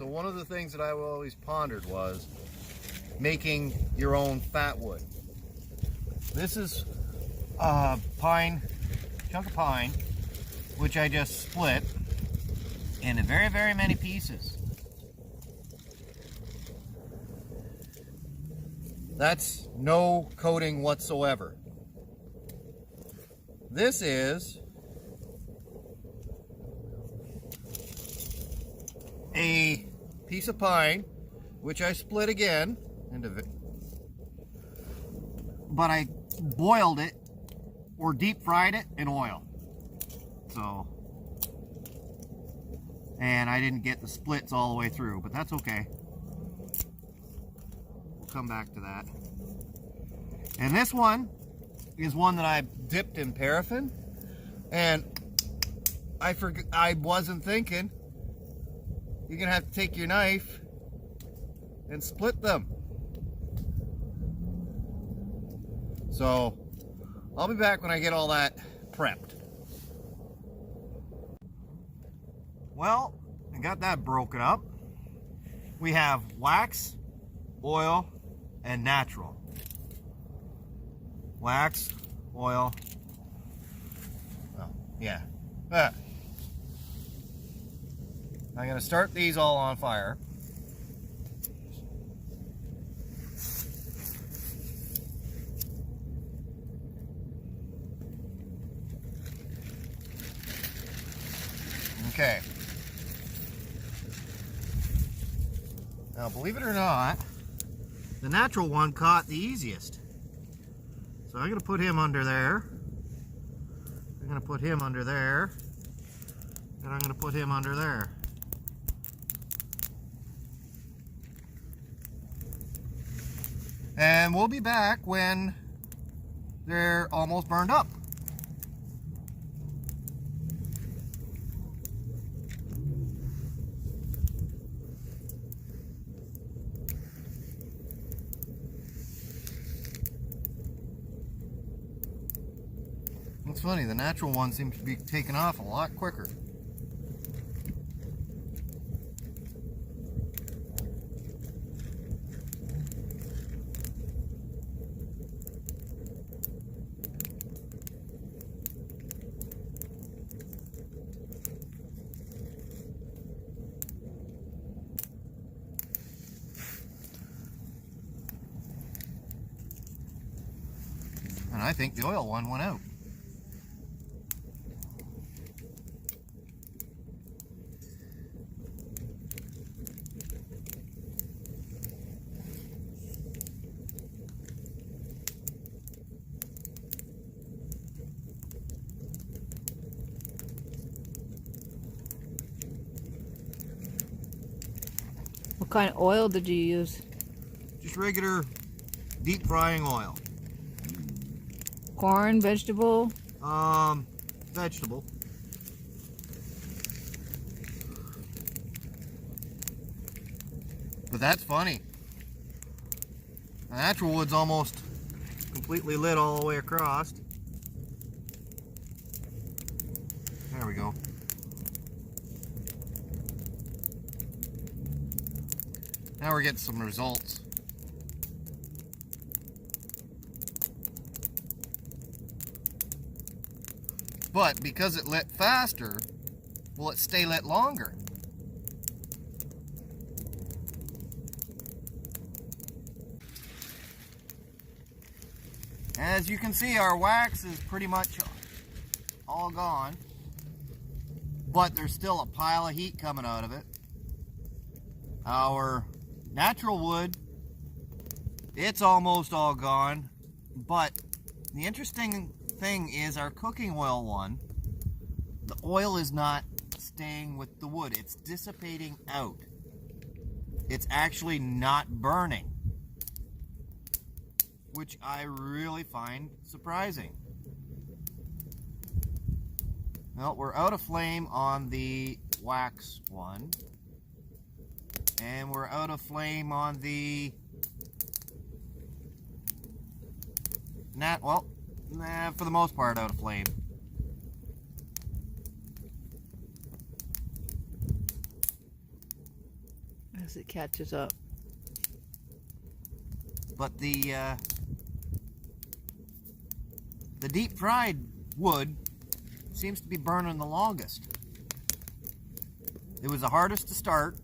So one of the things that I always pondered was making your own fat wood. This is a pine, chunk of pine, which I just split into very, very many pieces. That's no coating whatsoever. This is a piece of pine, which I split again into, but I boiled it or deep fried it in oil. So, and I didn't get the splits all the way through, but that's okay. We'll come back to that. And this one is one that I dipped in paraffin, and I wasn't thinking you're gonna have to take your knife and split them. So I'll be back when I get all that prepped. Well, I got that broken up. We have wax, oil, and natural. Wax, oil, yeah. I'm going to start these all on fire. Okay. Now, believe it or not, the natural one caught the easiest. So I'm going to put him under there. I'm going to put him under there. And I'm going to put him under there. And we'll be back when they're almost burned up. It's funny, the natural one seems to be taking off a lot quicker. And I think the oil one went out. What kind of oil did you use? Just regular deep frying oil. Corn, vegetable? Vegetable. But that's funny. The natural wood's almost completely lit all the way across. There we go. Now we're getting some results. But because it lit faster, will it stay lit longer? As you can see, our wax is pretty much all gone, but there's still a pile of heat coming out of it. Our natural wood, it's almost all gone, but the interesting thing is our cooking oil one, the oil is not staying with the wood, it's dissipating out. It's actually not burning, which I really find surprising. Well, we're out of flame on the wax one, and we're out of flame on the for the most part out of flame. as it catches up. But the deep fried wood seems to be burning the longest. It was the hardest to start,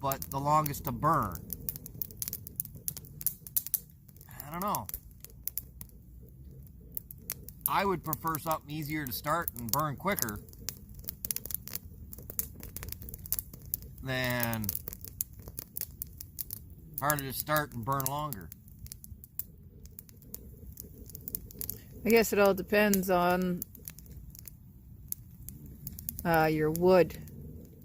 but the longest to burn. I don't know. I would prefer something easier to start and burn quicker than harder to start and burn longer. I guess it all depends on your wood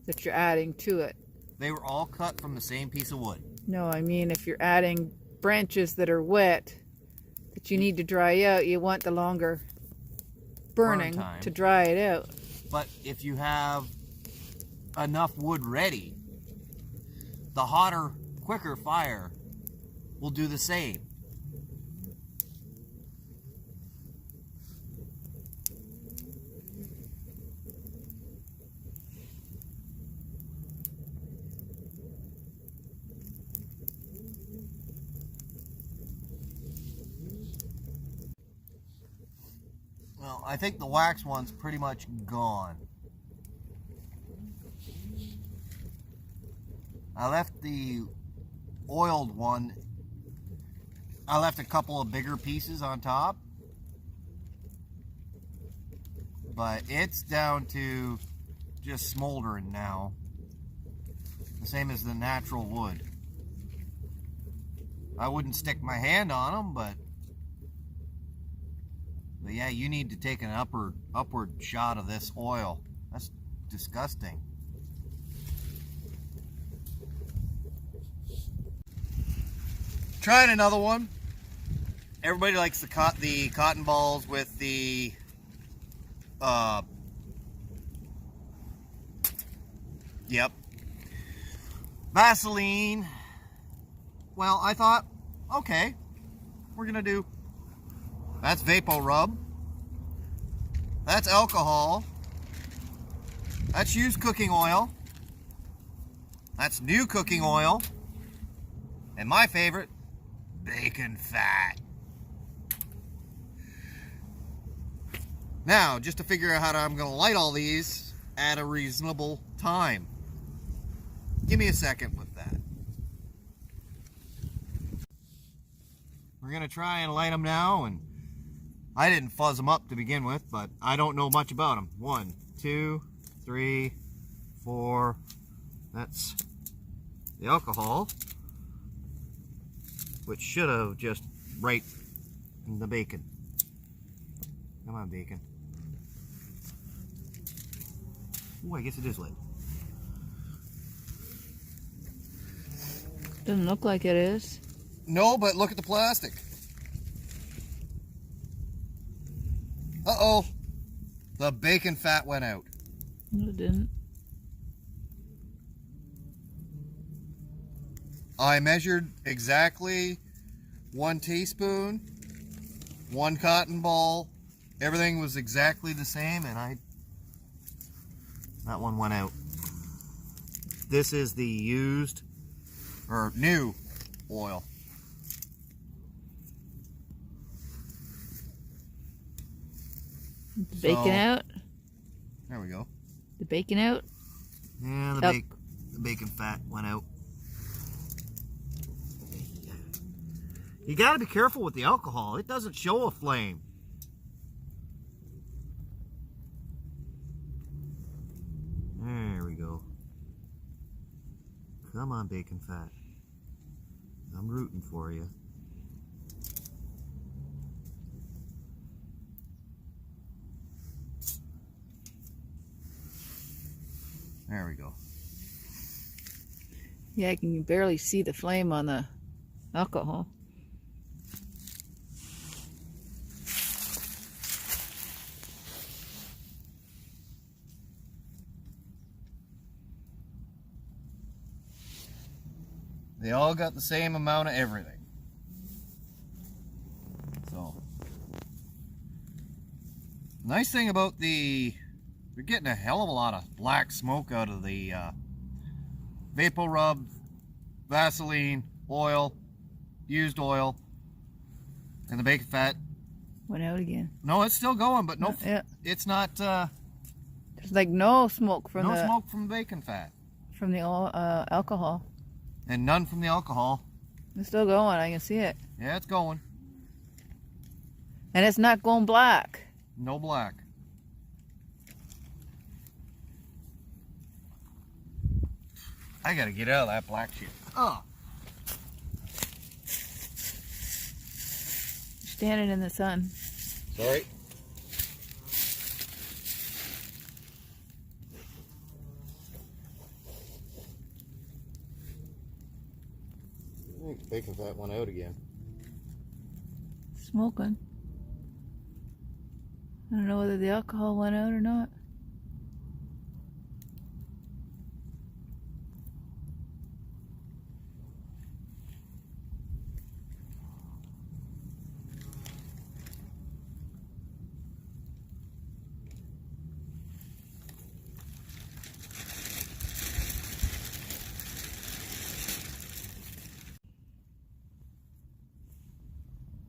that you're adding to it. They were all cut from the same piece of wood. No, I mean if you're adding branches that are wet that you need to dry out, you want the longer burning time to dry it out. But if you have enough wood ready, the hotter, quicker fire will do the same. Well, I think the wax one's pretty much gone. I left the oiled one, I left a couple of bigger pieces on top, but it's down to just smoldering now, the same as the natural wood. I wouldn't stick my hand on them, but yeah, you need to take an upward shot of this oil. That's disgusting. Trying another one. Everybody likes the cotton balls with the yep, Vaseline. Well, I thought, okay, we're gonna do, that's Vapo Rub, that's alcohol, that's used cooking oil, that's new cooking oil, and my favorite, bacon fat. Now, just to figure out how I'm going to light all these at a reasonable time. Give me a second with that. We're going to try and light them now, and I didn't fuzz them up to begin with, but I don't know much about them. 1, 2, 3, 4. That's the alcohol, which should have just right in the bacon. Come on, bacon. Oh, I guess it is lit. Doesn't look like it is. No, but look at the plastic. Uh-oh. The bacon fat went out. No, it didn't. I measured exactly 1 teaspoon, 1 cotton ball. Everything was exactly the same, and that one went out. This is the used or new oil. The bacon out? There we go. The bacon out? Yeah, the bacon fat went out. You gotta be careful with the alcohol. It doesn't show a flame. There we go. Come on, bacon fat. I'm rooting for you. There we go. Yeah, I can barely see the flame on the alcohol. They all got the same amount of everything. So, nice thing about the We're getting a hell of a lot of black smoke out of the Vapor Rub, Vaseline, oil, used oil, and the bacon fat. Went out again. No, it's still going, but no, Yeah. it's not. There's like no smoke from no smoke from the bacon fat, from the alcohol. and none from the alcohol. It's still going. I can see it, Yeah, it's going. and it's not going black. No black. I gotta get out of that black shit. Oh. Standing in the sun. Sorry. I think bacon fat went out again. Smoking. I don't know whether the alcohol went out or not.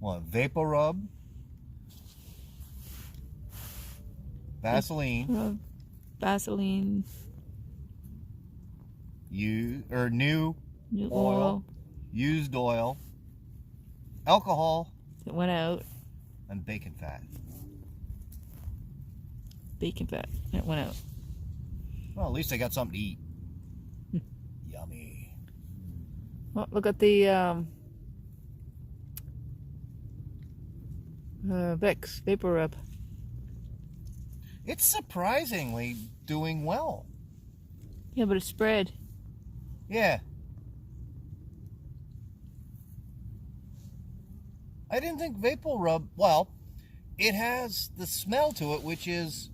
What? Vapor Rub, Vaseline, Vaseline, new new oil used oil, alcohol, that went out. and bacon fat. Bacon fat that went out. Well, at least I got something to eat. Yummy. Oh, look at the Vicks Vapor Rub. It's surprisingly doing well. Yeah, but it's spread. Yeah. I didn't think Vapor Rub, well, it has the smell to it, which is,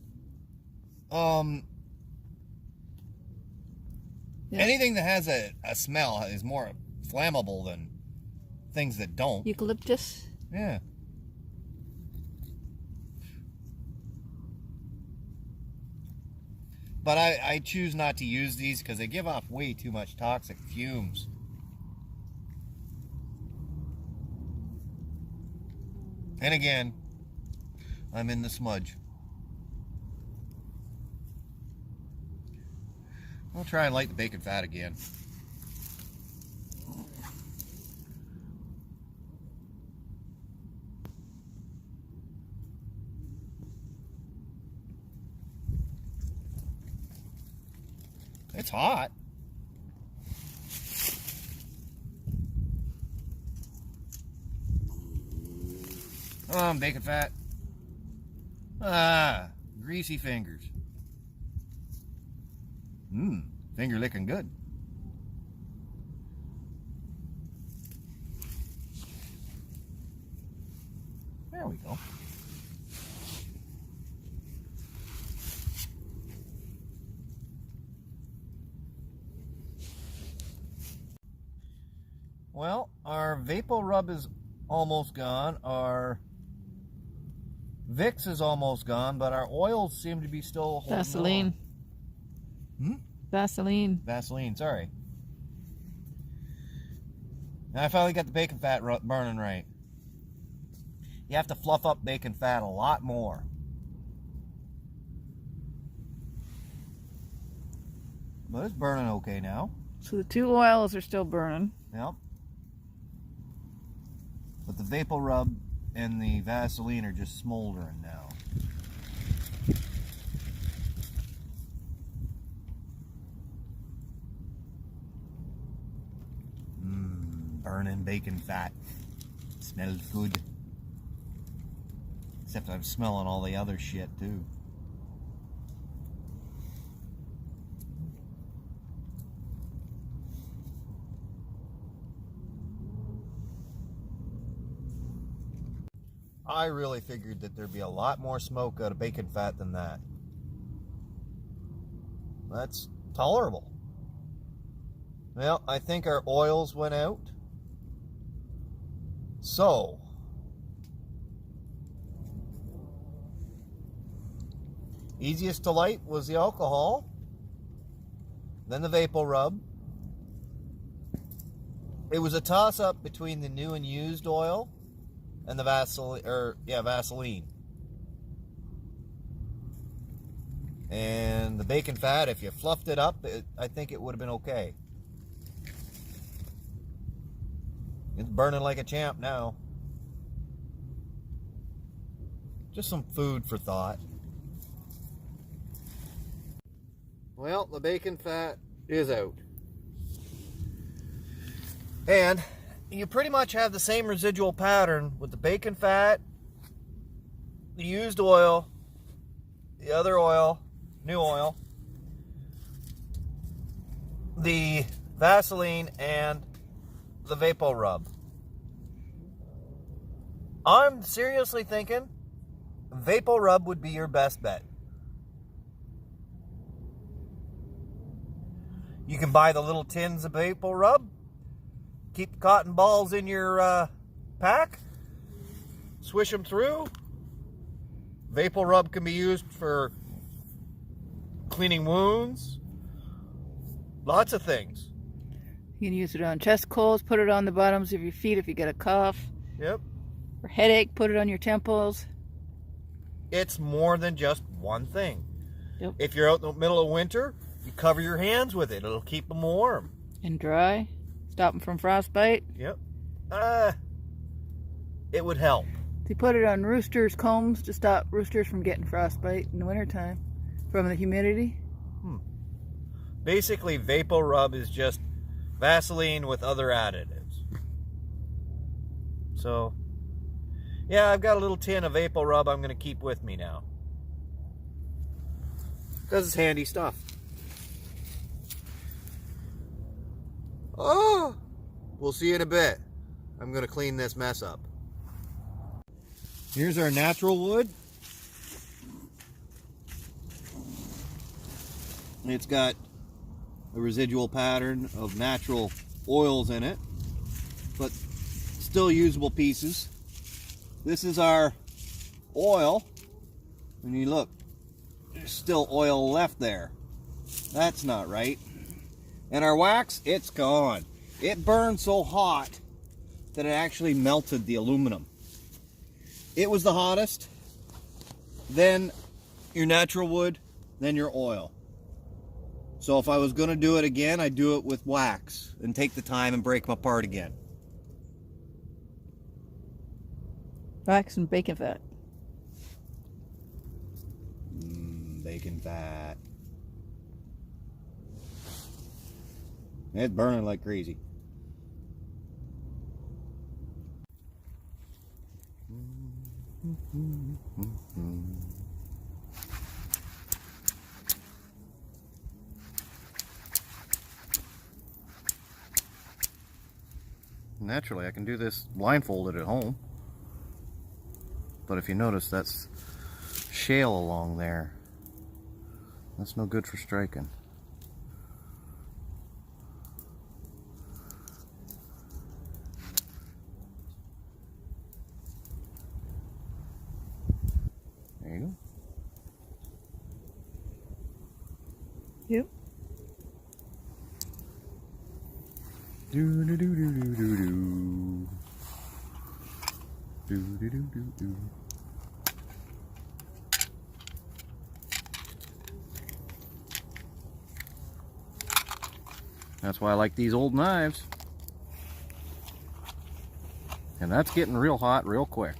anything that has a smell is more flammable than things that don't. Eucalyptus. Yeah. But I choose not to use these because they give off way too much toxic fumes. And again, I'm in the smudge. I'll try and light the bacon fat again. It's hot. Bacon fat. Ah, greasy fingers. Finger licking good. There we go. Well, our Vapor Rub is almost gone. Our Vicks is almost gone, but our oils seem to be still holding Vaseline. on. Vaseline. Vaseline, sorry. Now I finally got the bacon fat burning right. You have to fluff up bacon fat a lot more. But it's burning okay now. So the two oils are still burning. Yep. But the Vapor Rub and the Vaseline are just smoldering now. Burning bacon fat. Smells good. Except I'm smelling all the other shit too. I really figured that there'd be a lot more smoke out of bacon fat than that. That's tolerable. Well, I think our oils went out. So, Easiest to light was the alcohol, then the vapor rub. It was a toss-up between the new and used oil and the Vaseline. And the bacon fat, if you fluffed it up, I think it would have been okay. It's burning like a champ now. Just some food for thought. Well, the bacon fat is out. And you pretty much have the same residual pattern with the bacon fat, the used oil, the other oil, new oil, the Vaseline, and the vapor rub. I'm seriously thinking vapor rub would be your best bet. You can buy the little tins of vapor rub, keep the cotton balls in your pack, swish them through. Vapor rub can be used for cleaning wounds, lots of things. You can use it on chest colds, put it on the bottoms of your feet if you get a cough. Yep. For headache, put it on your temples. It's more than just one thing. Yep. If you're out in the middle of winter, you cover your hands with it. It'll keep them warm. And dry. Stop them from frostbite. Yep. It would help. They put it on roosters' combs to stop roosters from getting frostbite in the wintertime from the humidity. Basically, vapor rub is just Vaseline with other additives. So, yeah, I've got a little tin of vapor rub I'm going to keep with me now. Because it's handy stuff. Oh, we'll see you in a bit. I'm going to clean this mess up. Here's our natural wood. It's got a residual pattern of natural oils in it, but still usable pieces. This is our oil. When you look, there's still oil left there. That's not right. And our wax, it's gone. It burned so hot that it actually melted the aluminum. It was the hottest, then your natural wood, then your oil. So if I was going to do it again, I'd do it with wax and take the time and break them apart again. Wax and bacon fat. Bacon fat. It's burning like crazy. Naturally, I can do this blindfolded at home. But if you notice, that's shale along there. That's no good for striking. There you go. Yep. Do do do do do do do. Do do do do do. That's why I like these old knives. And that's getting real hot real quick.